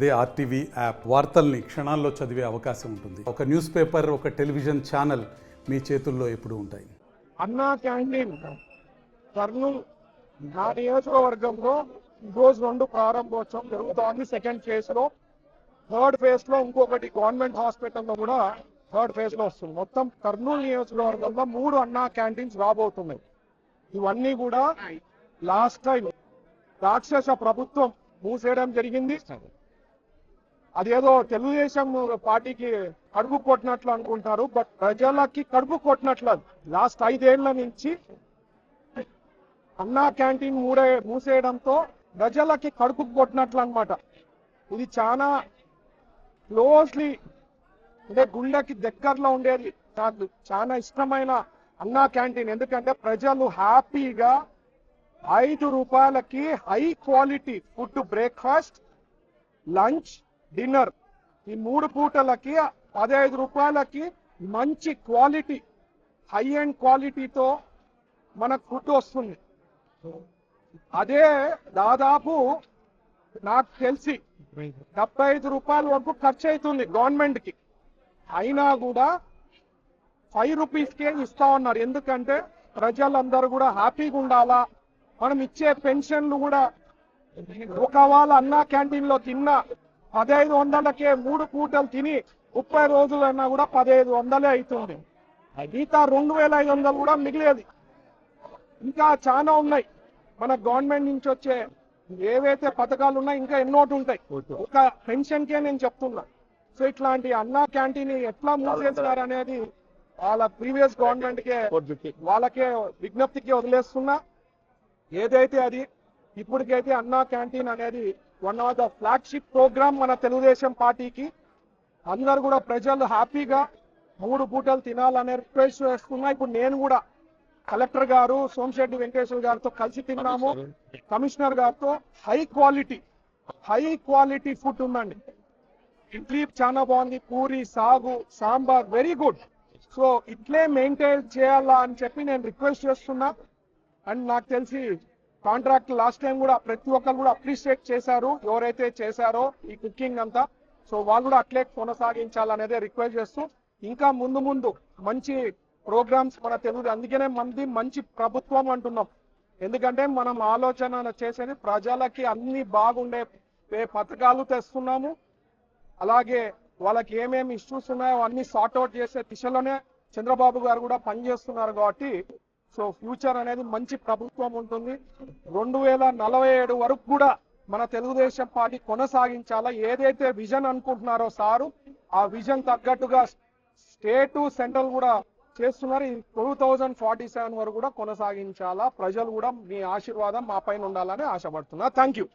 అదే RTV app వార్తల్ని క్షణాల్లో చదివే అవకాశం ఉంటుంది. ఒక న్యూస్ పేపర్, ఒక టెలివిజన్ ఛానల్ మీ చేతుల్లో ఎప్పుడూ ఉంటాయి. అన్నా క్యాంటీన్ కర్నూలు నా నియోజకవర్గంలో ఈరోజు 2 ప్రారంభోత్సవం జరుగుతోంది. సెకండ్ ఫేజ్ లో, థర్డ్ ఫేజ్ లో ఇంకొకటి గవర్నమెంట్ హాస్పిటల్లో కూడా థర్డ్ ఫేజ్ లో వస్తుంది. మొత్తం కర్నూలు నియోజకవర్గంలో 3 అన్నా క్యాంటీన్స్ రాబోతున్నాయి. ఇవన్నీ కూడా లాస్ట్ టైం రాక్షస ప్రభుత్వం మూసేయడం జరిగింది. అదేదో తెలుగుదేశం పార్టీకి కడుపు కొట్టినట్లు అనుకుంటారు, బట్ ప్రజలకి కడుపు కొట్టినట్లు. లాస్ట్ 5 ఏళ్ల నుంచి అన్నా క్యాంటీన్ మూసేయడంతో ప్రజలకి కడుపు కొట్టినట్లు అన్నమాట. ఇది చాలా క్లోజ్లీ అంటే గుండెకి దగ్గరలో ఉండేది. నాకు చాలా ఇష్టమైన అన్నా క్యాంటీన్. ఎందుకంటే ప్రజలు హ్యాపీగా 5 రూపాయలకి high quality food, breakfast, lunch, dinner, ఈ 3 పూటలకి 15 రూపాయలకి మంచి క్వాలిటీ, హై అండ్ క్వాలిటీతో మనకు ఫుడ్ వస్తుంది. అదే దాదాపు నాకు తెలిసి 75 రూపాయల వరకు ఖర్చు అవుతుంది గవర్నమెంట్ కి. అయినా కూడా 5 రూపీస్కే ఇస్తా ఉన్నారు. ఎందుకంటే ప్రజలందరూ కూడా హ్యాపీగా ఉండాలా. మనం ఇచ్చే పెన్షన్లు కూడా ఒకవేళ అన్నా క్యాంటీన్ లో తిన్న 1500కే 3 పూటలు తిని 30 రోజులైనా కూడా 1500 అవుతుంది. మిగతా 2500 కూడా మిగిలేది. ఇంకా చాలా ఉన్నాయి మన గవర్నమెంట్ నుంచి వచ్చే ఏవైతే పథకాలు ఉన్నాయి, ఇంకా ఎన్నోటి ఉంటాయి. ఒక పెన్షన్ కే నేను చెప్తున్నా. సో ఇట్లాంటి అన్నా క్యాంటీన్ ఎట్లా మూసేస్తారు అనేది వాళ్ళ ప్రీవియస్ గవర్నమెంట్ కే, వాళ్ళకే విజ్ఞప్తికి వదిలేస్తున్నా. ఏదైతే అది ఇప్పటికైతే అన్నా క్యాంటీన్ అనేది one of the flagship program మన తెలుగుదేశం పార్టీకి. అందరు కూడా ప్రజలు హ్యాపీగా 3 పూటలు తినాలనే రిక్వెస్ట్ చేస్తున్నా. ఇప్పుడు నేను కూడా కలెక్టర్ గారు సోమశెట్టి వెంకటేశ్వర గారితో కలిసి తిన్నాము, కమిషనర్ గారితో. హై క్వాలిటీ ఫుడ్ ఉందండి. ఇడ్లీ చాలా బాగుంది, పూరి, సాగు, సాంబార్ వెరీ గుడ్. సో ఇట్లే మెయింటైన్ చేయాలా అని చెప్పి నేను రిక్వెస్ట్ చేస్తున్నా. అండ్ నాకు తెలిసి కాంట్రాక్ట్ లాస్ట్ టైం కూడా ప్రతి ఒక్కరు కూడా అప్రిషియేట్ చేశారు, ఎవరైతే చేశారో ఈ కుకింగ్ అంతా. సో వాళ్ళు కూడా అట్లే కొనసాగించాలనేదే రిక్వెస్ట్ చేస్తూ, ఇంకా ముందు మంచి ప్రోగ్రామ్స్ మన తెలుగు, అందుకనే మంచి ప్రభుత్వం అంటున్నాం. ఎందుకంటే మనం ఆలోచన చేసేది ప్రజలకి అన్ని బాగుండే పథకాలు తెస్తున్నాము. అలాగే వాళ్ళకి ఏమేమి ఇష్యూస్ ఉన్నాయో అన్ని సార్ట్అవుట్ చేసే దిశలోనే చంద్రబాబు గారు కూడా పనిచేస్తున్నారు. కాబట్టి సో ఫ్యూచర్ అనేది మంచి ప్రభుత్వం ఉంటుంది. 2047 వరకు కూడా మన తెలుగుదేశం పార్టీ కొనసాగించాలా. ఏదైతే విజన్ అనుకుంటున్నారో సారు, ఆ విజన్ తగ్గట్టుగా స్టేట్ సెంట్రల్ కూడా చేస్తున్నారు. 2047 వరకు కూడా కొనసాగించాలా. ప్రజలు కూడా మీ ఆశీర్వాదం మా పైన ఉండాలని ఆశపడుతున్నా. Thank you.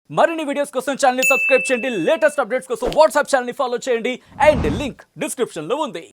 మరిన్ని వీడియోస్ కోసం ఛానల్ ని సబ్స్క్రైబ్ చేయండి. లేటెస్ట్ అప్డేట్స్ కోసం వాట్సాప్ ఛానల్ ని ఫాలో చేయండి. అండ్ లింక్ డిస్క్రిప్షన్ లో ఉంది.